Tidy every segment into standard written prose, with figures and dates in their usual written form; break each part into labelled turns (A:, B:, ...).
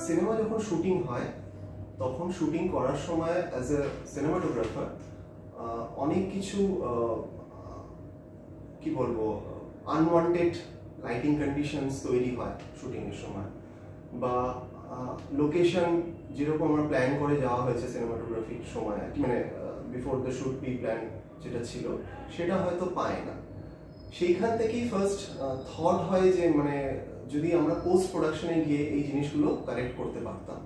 A: Cinema যখন shooting হয় তখন শুটিং করার সময় অ্যাজ এ সিনেমাটোগ্রাফার অনেক কিছু কি বলবো আনওয়ান্টেড লাইটিং কন্ডিশনস তৈরি হয় শুটিংয়ের সময়, বা লোকেশন যেরকম আমরা প্ল্যান করে যাওয়া হয়েছে সিনেমাটোগ্রাফির সময়, মানে before the shoot pre plan যেটা ছিল সেটা হয়তো পায় না। সেইখান থেকেই ফার্স্ট থট হয় যে মানে যদি আমরা পোস্ট প্রোডাকশনে গিয়ে এই জিনিসগুলো কারেক্ট করতে পারতাম,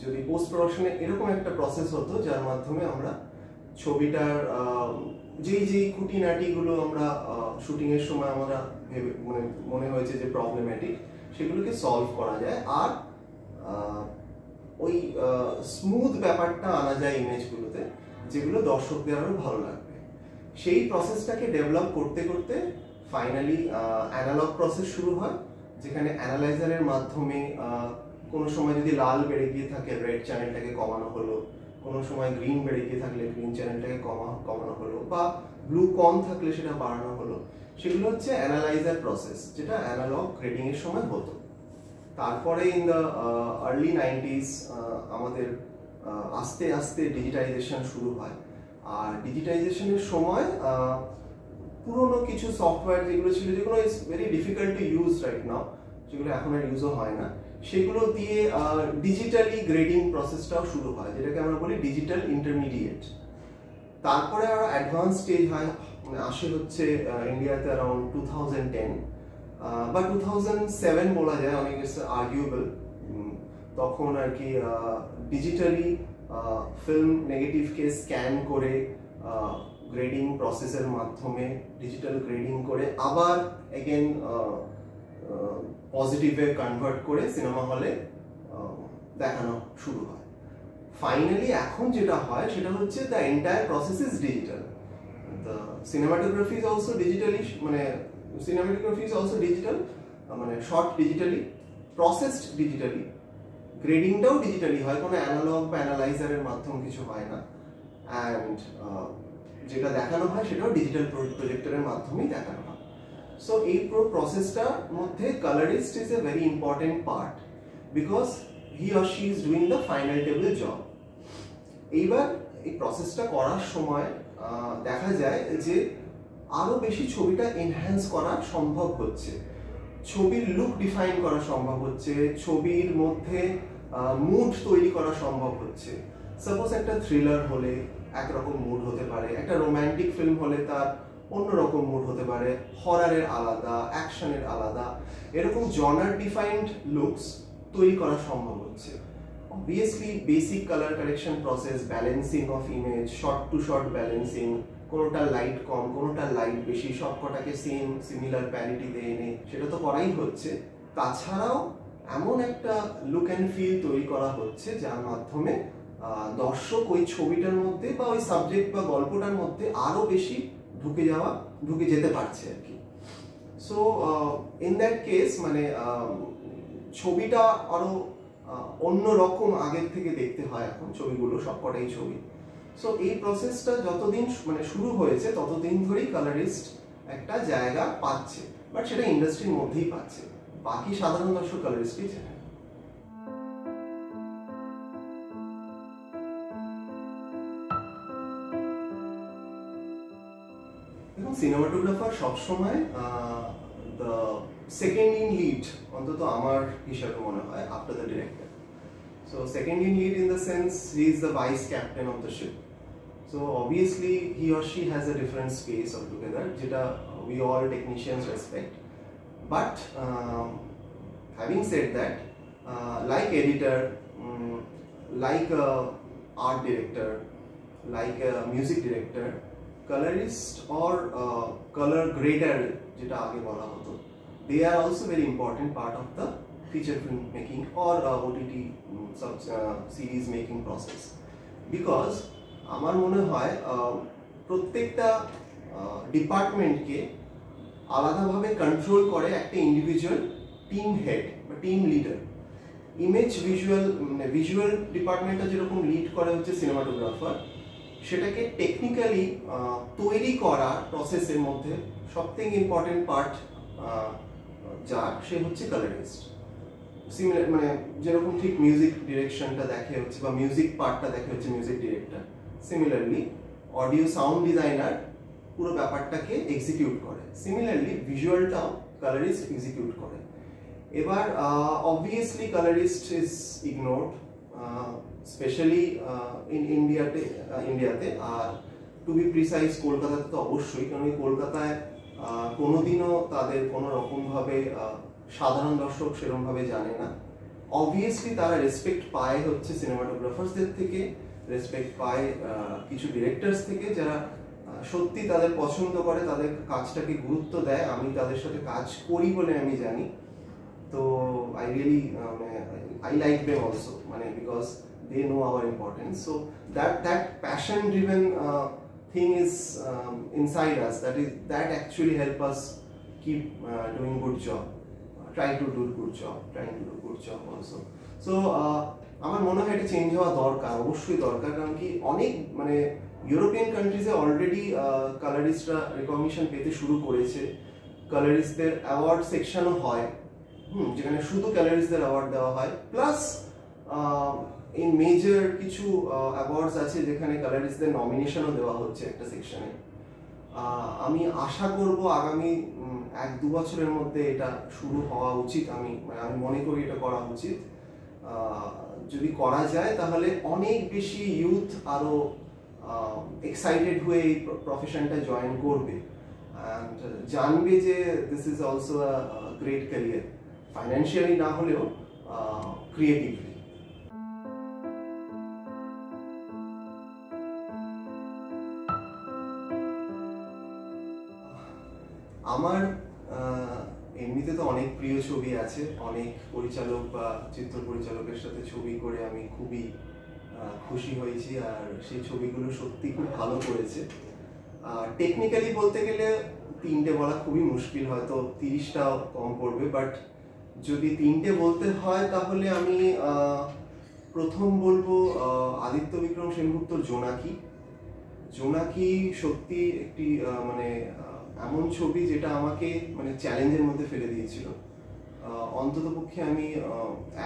A: যদি পোস্ট প্রোডাকশনে এরকম একটা প্রসেস হতো যার মাধ্যমে আমরা ছবিটার যেই খুঁটিনাটিগুলো আমরা শুটিংয়ের সময় আমরা মানে মনে হয়েছে যে প্রবলেম্যাটিক, সেগুলোকে সলভ করা যায় আর ওই স্মুথ ব্যাপারটা আনা যায় ইমেজগুলোতে, যেগুলো দর্শকদের আরও ভালো লাগবে। সেই প্রসেসটাকে ডেভেলপ করতে করতে ফাইনালি অ্যানালগ প্রসেস শুরু হয়, যেখানে অ্যানালাইজারের মাধ্যমে কোনো সময় যদি লাল বেড়ে গিয়ে থাকে রেড চ্যানেলটাকে কমানো হলো, কোনো সময় গ্রিন বেড়ে গিয়ে থাকলে গ্রিন চ্যানেলটাকে কমানো হলো, বা ব্লু কম থাকলে সেটা বাড়ানো হলো। সেগুলো হচ্ছে অ্যানালাইজার প্রসেস, যেটা অ্যানালগ গ্রেডিং এর সময় হতো। তারপরে ইন দ্য আর্লি 90s আমাদের আস্তে আস্তে ডিজিটাইজেশন শুরু হয়, আর ডিজিটাইজেশনের সময় পুরোনো কিছু সফটওয়্যার যেগুলো ছিল, যেগুলো is very difficult to use right now, যেগুলো এখন আর ইউজও হয় না, সেগুলো দিয়ে ডিজিটালি গ্রেডিং প্রসেসটাও শুরু হয়, যেটাকে আমরা বলি ডিজিটাল ইন্টারমিডিয়েট। তারপরে আর অ্যাডভান্স স্টেজ হয় আসে হচ্ছে ইন্ডিয়াতে অ্যারাউন্ড 2010 বা 2007 বলা যায়, অনেক আর্গুয়েবল। তখন আর কি ডিজিটালি ফিল্ম নেগেটিভকে স্ক্যান করে গ্রেডিং প্রসেসের মাধ্যমে ডিজিটাল গ্রেডিং করে আবার এগেন পজিটিভে কনভার্ট করে সিনেমা হলে দেখানো শুরু হয়। ফাইনালি এখন যেটা হয় সেটা হচ্ছে the entire process is digital. The cinematography is also digitally, মানে সিনেমাটোগ্রাফি ইজ অলসো ডিজিটাল, মানে শর্ট ডিজিটালি, প্রসেসড ডিজিটালি, গ্রেডিংটাও ডিজিটালি হয়, কোনো অ্যানালগ বা অ্যানালাইজারের মাধ্যম কিছু হয় না, অ্যান্ড যেটা দেখানো হয় সেটাও ডিজিটাল প্রজেক্টরের মাধ্যমেই দেখানো হয়। সো এই পুরো প্রসেসটার মধ্যে colourist is a very important part, because he or she is doing the final table job. এইবার এই প্রসেসটা করার সময় দেখা যায় যে আরো বেশি ছবিটা এনহ্যান্স করা সম্ভব হচ্ছে, ছবির লুক ডিফাইন করা সম্ভব হচ্ছে, ছবির মধ্যে মুড তৈরি করা সম্ভব হচ্ছে। সাপোজ একটা থ্রিলার হলে একরকম মুড হতে পারে, একটা রোম্যান্টিক ফিল্ম হলে তার অন্যরকম মুড হতে পারে, হরারের আলাদা, অ্যাকশনের আলাদা, এরকম জনার ডিফাইন্ড লুকস তৈরি করা সম্ভব হচ্ছে। Obviously basic colour correction process, balancing of image, shot to shot balancing, কোনোটা লাইট কম কোনোটা লাইট বেশি, সবকটাকে সেম সিমিলার প্যারিটিতে এনে সেটা তো করাই হচ্ছে। তাছাড়াও এমন একটা লুক অ্যান্ড ফিল তৈরি করা হচ্ছে যার মাধ্যমে দর্শক ওই ছবিটার মধ্যে বা ওই সাবজেক্ট বা গল্পটার মধ্যে আরো বেশি ঢুকে যেতে পারছে আর কি। সো ইন দ্যাট কেস মানে ছবিটা আরো অন্যরকম আগের থেকে দেখতে হয় এখন ছবিগুলো, সবকটাই ছবি। সো এই প্রসেসটা যতদিন মানে শুরু হয়েছে ততদিন ধরেই কালারিস্ট একটা জায়গা পাচ্ছে, বাট সেটা ইন্ডাস্ট্রির মধ্যেই পাচ্ছে, বাকি সাধারণ দর্শক কালারিস্টই চেনে। দেখুন, সিনেমাটোগ্রাফার সবসময় দ্য সেকেন্ড ইন লিড, অন্তত আমার হিসাবে মনে হয়, after the director. So second in lead in the sense he is the vice captain of the ship. So obviously he or she has a different space altogether, jeta we all technicians respect. But having said that, like editor, like a art director, like a music director, colorist or color grader jeta age bola hoto, they are also very important part of the feature film making or OTT series making process, because আমার মনে হয় প্রত্যেকটা ডিপার্টমেন্টকে আলাদাভাবে control করে একটা individual team head বা team leader. Image visual ডিপার্টমেন্টটা যেরকম লিড করে হচ্ছে সিনেমাটোগ্রাফার, সেটাকে টেকনিক্যালি তৈরি করা প্রসেসের মধ্যে সবথেকে ইম্পর্টেন্ট পার্ট যার, সে হচ্ছে কালারিস্ট। সিমিলার, মানে যেরকম ঠিক মিউজিক ডিরেকশনটা দেখে হচ্ছে বা মিউজিক পার্টটা দেখে হচ্ছে music director, similarly audio sound designer পুরো ব্যাপারটাকে এক্সিকিউট করে, সিমিলারলি ভিজুয়ালটাও কালারিস্ট এক্সিকিউট করে। এবার obviously colourist is ignored, specially in ইন্ডিয়াতে, আর টু বি প্রিসাইজ কলকাতাতে তো অবশ্যই, কারণ এই কলকাতায় কোনোদিনও তাদের কোনো রকমভাবে সাধারণ দর্শক সেরকমভাবে জানে না। অবভিয়াসলি তারা রেসপেক্ট পায় হচ্ছে সিনেমাটোগ্রাফার্সদের থেকে, রেসপেক্ট পায় কিছু ডিরেক্টরস থেকে যারা সত্যি তাদের পছন্দ করে, তাদের কাজটাকে গুরুত্ব দেয়। আমি তাদের সাথে কাজ করি বলে আমি জানি, তো I really I like them also, because they know our importance. So that passion driven thing is inside us, that actually help us keep doing good job, trying to do good job also. So আমার মনে হয় এটা change হওয়া দরকার, অবশ্যই দরকার, কারণ কি অনেক ইউরোপিয়ান কান্ট্রিজে অলরেডি কালারিস্টরা রিকগনিশন পেতে শুরু করেছে। কালারিস্টদের অ্যাওয়ার্ড সেকশনও হয়, যেখানে শুধু কালারিস্টদের অ্যাওয়ার্ড দেওয়া হয়, প্লাস ইন মেজর কিছু অ্যাওয়ার্ডস আছে যেখানে কালারিস্টদের নমিনেশনও দেওয়া হচ্ছে একটা সেকশনে। আমি আশা করব আগামী 1-2 বছরের মধ্যে এটা শুরু হওয়া উচিত। আমি মনে করি এটা করা উচিত। যদি করা যায় তাহলে অনেক বেশি ইউথ আরো এক্সাইটেড হয়ে এই প্রফেশনটা জয়েন করবে, অ্যান্ড জানবে যে this is also a great career, financially না হলেও ক্রিয়েটিভলি। আমার এমনিতে তো অনেক প্রিয় ছবি আছে, অনেক পরিচালক বা চিত্র পরিচালকের সাথে ছবি করে আমি খুবই খুশি হয়েছি, আর সেই ছবিগুলো সত্যি খুব ভালো করেছে। টেকনিক্যালি বলতে গেলে 3টে বলা খুবই মুশকিল, হয়তো 30টাও কম পড়বে, বাট যদি 3টে বলতে হয় তাহলে আমি প্রথম বলবো আদিত্য বিক্রম সেনগুপ্তর জোনাকি। জোনাকি সত্যি একটি এমন ছবি যেটা আমাকে চ্যালেঞ্জের মধ্যে ফেলে দিয়েছিল। অন্ততপক্ষে আমি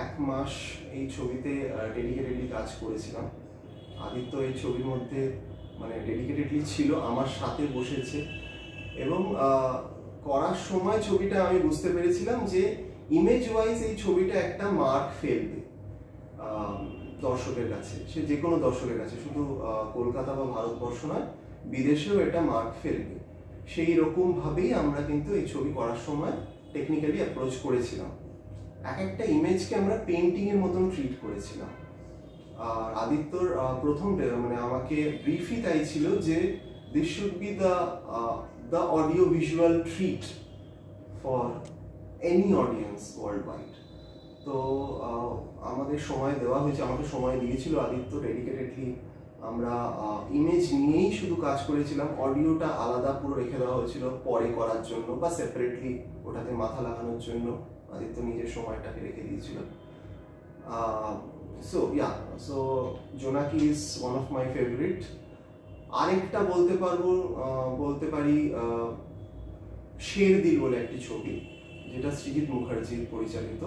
A: 1 মাস এই ছবিতে ডেডিকেটেডলি কাজ করেছিলাম। আদিত্য এই ছবির মধ্যে ডেডিকেটেডলি ছিল, আমার সাথে বসেছে, এবং করার সময় ছবিটা আমি বুঝতে পেরেছিলাম যে ইমেজ ওয়াইজ এই ছবিটা একটা মার্ক ফেলবে দর্শকের কাছে, সে যে কোনো দর্শকের কাছে, শুধু কলকাতা বা ভারতবর্ষ নয়, বিদেশেও এটা মার্ক ফেলবে। সেই রকম ভাবেই আমরা কিন্তু এই ছবি করার সময় টেকনিক্যালি অ্যাপ্রোচ করেছিলাম। একটা ইমেজকে আমরা পেইন্টিং এর মতন ট্রিট করেছিলাম। আর আদিত্যর প্রথম আমাকে ব্রিফই তাই ছিল যে this should be the audio visual treat for any audience world wide. তো আমাদের সময় দেওয়া হয়েছে, আমাকে সময় দিয়েছিল আদিত্য ডেডিকেটেডলি। আমরা ইমেজ নিয়েই শুধু কাজ করেছিলাম, অডিওটা আলাদা পুরো রেখে দেওয়া হয়েছিল পরে করার জন্য বা সেপারেটলি ওটাতে মাথা লাগানোর জন্য আদিত্য নিজের সময়টাকে রেখে দিয়েছিল। সো জোনাকি is one of my favourite. আরেকটা বলতে পারি শের দিল বলে একটি ছবি, যেটা সৃজিত মুখার্জির পরিচালিত,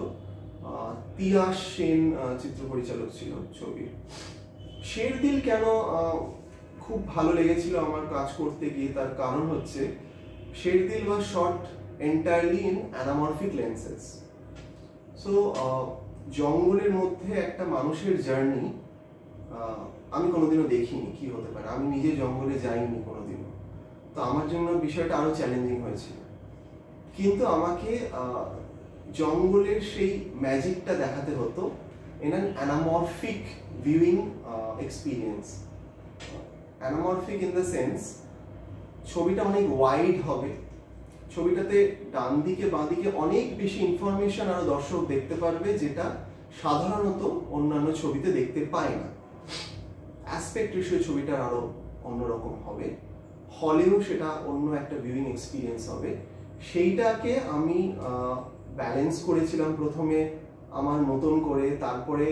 A: তিয়াস সেন চিত্র পরিচালক ছিল ছবির। শের দিল কেন খুব ভালো লেগেছিল আমার কাজ করতে গিয়ে, তার কারণ হচ্ছে Sher Dil was shot entirely in anamorphic lenses. So জঙ্গলের মধ্যে একটা মানুষের জার্নি আমি কোনোদিনও দেখিনি কি হতে পারে, আমি নিজে জঙ্গলে যাইনি কোনোদিনও, তো আমার জন্য বিষয়টা আরো চ্যালেঞ্জিং হয়েছিল। কিন্তু আমাকে জঙ্গলের সেই ম্যাজিকটা দেখাতে হতো in an anamorphic viewing experience. Anamorphic in the sense ছবিটা অনেক ওয়াইড হবে, ছবিটাতে ডান দিকে বাঁ দিকে অনেক বেশি ইনফরমেশন আরো দর্শক দেখতে পারবে, যেটা সাধারণত অন্যান্য ছবিতে দেখতে পায় না। অ্যাসপেক্ট রেশিও ছবিটার আরো অন্যরকম হবে, হলেও সেটা অন্য একটা ভিউইং এক্সপিরিয়েন্স হবে। সেইটাকে আমি ব্যালেন্স করেছিলাম প্রথমে আমার মতন করে, তারপরে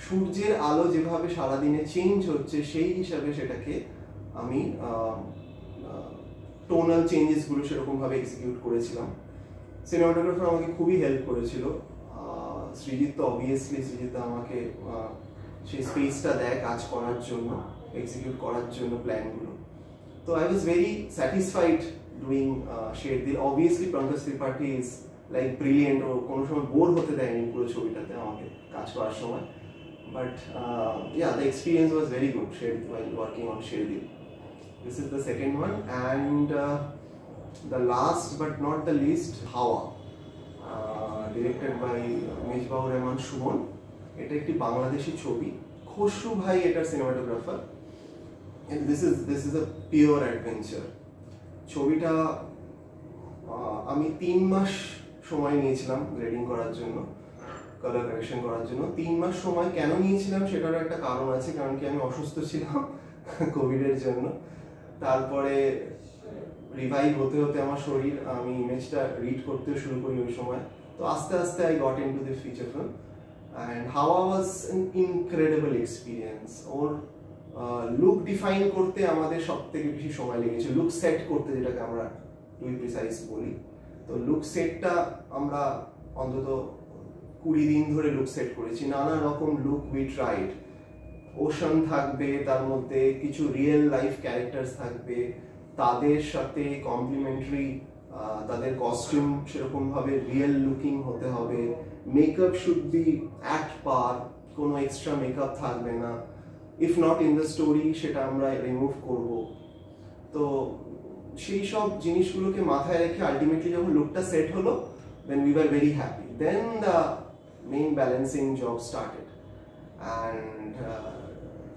A: সূর্যের আলো যেভাবে সারাদিনে চেঞ্জ হচ্ছে সেই হিসাবে সেটাকে আমি টোনাল চেঞ্জেসগুলো সেরকমভাবে এক্সিকিউট করেছিলাম। সিনেমাটোগ্রাফার আমাকে খুবই হেল্প করেছিল, সৃজিত তো অবভিয়াসলি সৃজিত আমাকে সেই স্পেসটা দেয় কাজ করার জন্য, এক্সিকিউট করার জন্য প্ল্যানগুলো। তো I was very satisfied doing Sherdil. Obviously Pankaj Tripathi is like brilliant, ও কোনো সময় বোর হতে দেয়নি পুরো ছবিটাতে আমাকে কাজ করার সময়। But yeah, the experience was very good while working on Sherdil. This is the second one, and the last but not the least, Hawa, directed by Mejbahur Rahman Shubon. এটা একটি বাংলাদেশি ছবি, খসরু ভাই এটার cinematographer, and this is a pure adventure. ছবিটা আমি 3 মাস সময় নিয়েছিলাম grading করার জন্য, কালার কারেকশন করার জন্য। 3 মাস সময় কেন নিয়েছিলাম সেটার একটা কারণ আছে, কারণ কি আমি অসুস্থ ছিলাম কোভিডের জন্য। তারপরে রিভাইভ হতে হতে আমার শরীর, আমি ইমেজটা রিড করতে শুরু করি ওই সময়। তো আস্তে আস্তে I got into the feature film, and Hawa was an incredible experience. ওর লুক ডিফাইন করতে আমাদের সব থেকে বেশি সময় লেগেছে, লুক সেট করতে, যেটাকে আমরা টু বি প্রিসাইজ বলি। তো লুক সেটটা আমরা অন্তত 20 দিন ধরে লুক সেট করেছি, নানা রকম লুক উই ট্রাইড। ওশান থাকবে, তার মধ্যে কিছু রিয়েল লাইফ ক্যারেক্টার্স থাকবে, তাদের সাথে কমপ্লিমেন্টারি তাদের কস্টিউম সেরকম ভাবে রিয়েল লুকিং হতে হবে, মেকআপ শুড বি অ্যাট পার, কোনো এক্সট্রা মেকআপ থাকবে না, if not in the story সেটা আমরা রিমুভ করব। তো সেই সব জিনিসগুলোকে মাথায় রেখে আলটিমেটলি যখন লুকটা সেট হলো, then we were very happy. Then the main balancing job started, and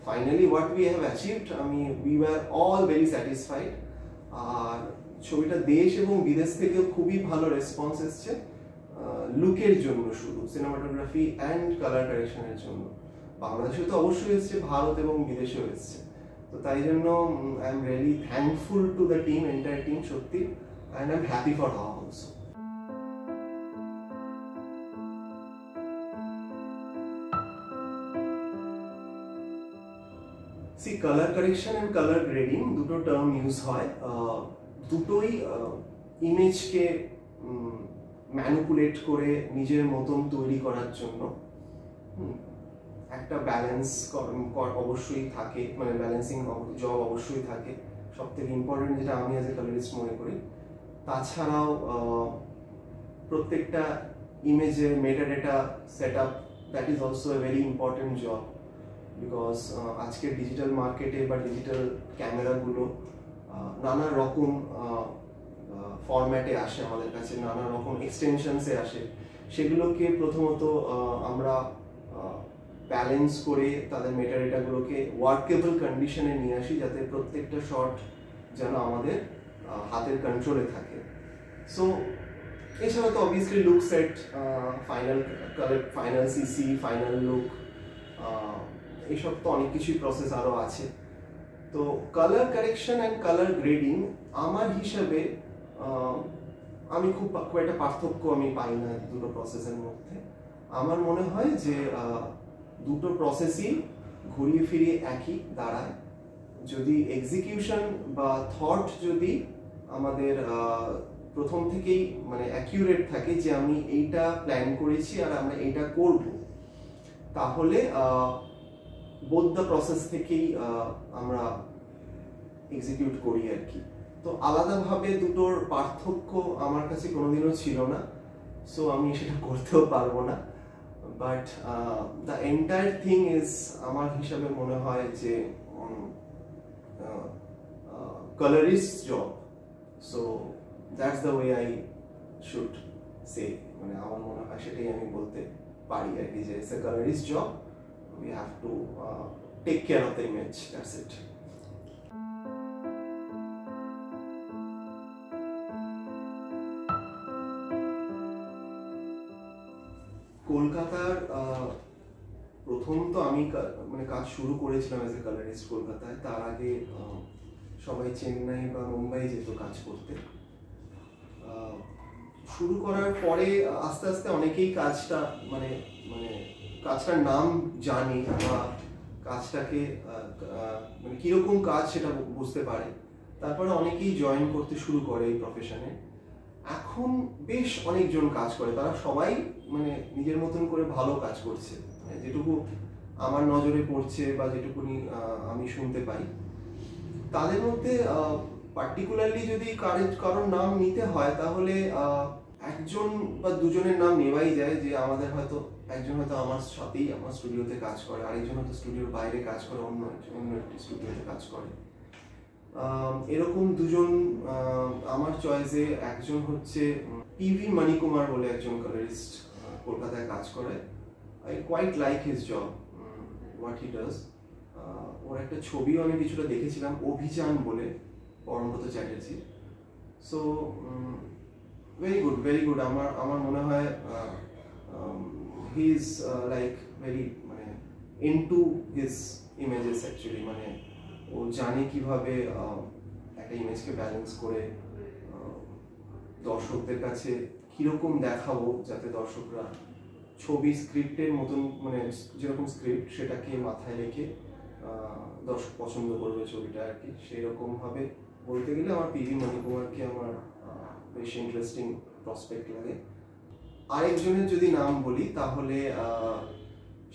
A: finally what we have achieved, I mean, we were all very satisfied. আর ছবিটা দেশ এবং বিদেশ থেকে খুবই ভালো রেসপন্স এসছে লুকের জন্য, শুধু সিনেমাটোগ্রাফি অ্যান্ড কালার কারেকশনের জন্য। বাংলাদেশে তো অবশ্যই এসছে, ভারত এবং বিদেশেও এসছে। তো তাই জন্য I am really thankful to the team, entire team, সত্যি, and I am happy for Hawa also. Colour correction and colour grading দুটো টার্ম ইউজ হয়, দুটোই ইমেজকে ম্যানিপুলেট করে নিজের মতন তৈরি করার জন্য একটা ব্যালেন্স অবশ্যই থাকে, মানে ব্যালেন্সিং জব অবশ্যই থাকে, সব থেকে ইম্পর্টেন্ট, যেটা আমি অ্যাজ এ কালারিস্ট মনে করি। তাছাড়াও প্রত্যেকটা ইমেজের metadata set up, that is also a very important job, because আজকের ডিজিটাল মার্কেটে বা ডিজিটাল ক্যামেরাগুলো নানা রকম ফরম্যাটে আসে আমাদের কাছে, নানা রকম এক্সটেনশনসে আসে। সেগুলোকে প্রথমত আমরা ব্যালেন্স করে তাদের মেটাডেটাগুলোকে ওয়ার্কেবল কন্ডিশনে নিয়ে আসি, যাতে প্রত্যেকটা শট যেন আমাদের হাতের কন্ট্রোলে থাকে। সো এছাড়া তো obviously look set, final colour, final CC, final look, এইসব তো অনেক কিছুই প্রসেস আরও আছে। তো colour correction and colour grading আমার হিসাবে আমি খুব একটা পার্থক্য আমি পাই না দুটো প্রসেসের মধ্যে। আমার মনে হয় যে দুটো প্রসেসই ঘুরিয়ে ফিরিয়ে একই দাঁড়ায়, যদি এক্সিকিউশন বা থট যদি আমাদের প্রথম থেকেই মানে অ্যাকিউরেট থাকে যে আমি এইটা প্ল্যান করেছি আর আমরা এইটা করব, তাহলে বোথ দ্য প্রসেস থেকেই আমরা এক্সিকিউট করি আর কি। তো আলাদাভাবে দুটোর পার্থক্য আমার কাছে কোনোদিনও ছিল না, সো আমি সেটা করতেও পারবো না। But the entire thing is, আমার হিসাবে মনে হয় যে colourist job, so that's the way I should say, মানে আমার মনে হয় সেটাই আমি বলতে পারি আর কি, যে it's a colourist job, we have to take care of the image, that's it. কলকাতার প্রথম তো আমি মানে কাজ শুরু করেছিলাম এজ এ কালারিস্ট কলকাতায়, তার আগে সবাই চেন্নাই বা মুম্বাই যেত কাজ করতে। শুরু করার পরে আস্তে আস্তে অনেকেই কাজটা মানে কাজটার নাম জানে বা কাজটাকে মানে কিরকম কাজ সেটা বুঝতে পারে, তারপরে অনেকেই জয়েন করতে শুরু করে এই প্রফেশনে। এখন বেশ অনেকজন কাজ করে, তারা সবাই মানে নিজের মতন করে ভালো কাজ করছে, যেটুকু আমার নজরে পড়ছে বা যেটুকুনি আমি শুনতে পাই। তাদের মধ্যে পার্টিকুলারলি যদি কারোর নাম নিতে হয় তাহলে একজন বা দুজনের নাম নেওয়াই যায়, যে আমাদের হয়তো একজন হয়তো আমার সাথেই আমার স্টুডিওতে কাজ করে, আরেকজন হয়তো স্টুডিওর বাইরে কাজ করে, অন্য একটি স্টুডিওতে কাজ করে। এরকম দুজন আমার চয়েসে, একজন হচ্ছে পিভি মণিকুমার বলে একজন কালারিস্ট, কলকাতায় কাজ করে। I quite like his job, what he does. ওর একটা ছবিও আমি কিছুটা দেখেছিলাম, অভিযান বলে, Parambrata Chatterjee. So very good. আমার মনে হয় হি ইজ লাইক ভেরি মানে ইনটু হিজ ইমেজেস অ্যাকচুয়ালি, মানে ও জানে কিভাবে একটা ইমেজকে ব্যালেন্স করে দর্শকদের কাছে কিরকম দেখাবো, যাতে দর্শকরা ছবি স্ক্রিপ্টের মতন, মানে যেরকম স্ক্রিপ্ট সেটাকে মাথায় রেখে দর্শক পছন্দ করবে ছবিটা আর কি। সেরকম ভাবে বলতে গেলে আমার পিভি মণিকুমারকে আমার বেশ ইন্টারেস্টিং প্রসপেক্ট লাগে। আরেকজনের যদি নাম বলি তাহলে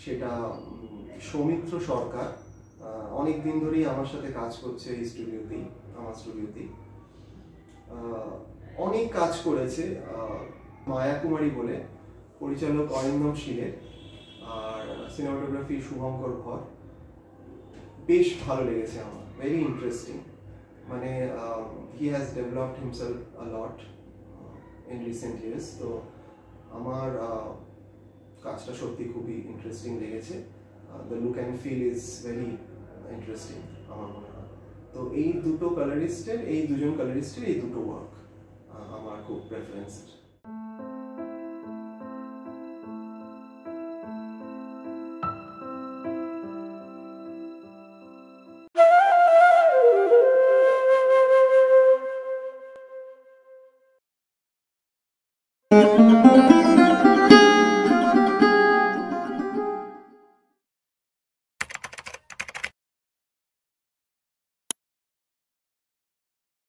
A: সেটা সৌমিত্র সরকার। অনেক দিন ধরেই আমার সাথে কাজ করছে এই স্টুডিওতেই, আমার স্টুডিওতেই অনেক কাজ করেছে। মায়া কুমারী বলে, পরিচালক অরিন্দম শীলের, আর সিনেমাটোগ্রাফি শুভঙ্কর ভর। বেশ ভালো লেগেছে আমার, ভেরি ইন্টারেস্টিং। মানে he has developed himself a lot in recent years. তো আমার কাজটা সত্যি খুবই ইন্টারেস্টিং লেগেছে। The look and feel is very interesting আমার মনে হয়। তো এই দুজন কালারিস্টের এই দুটো ওয়ার্ক আমার খুব প্রেফারেন্সড।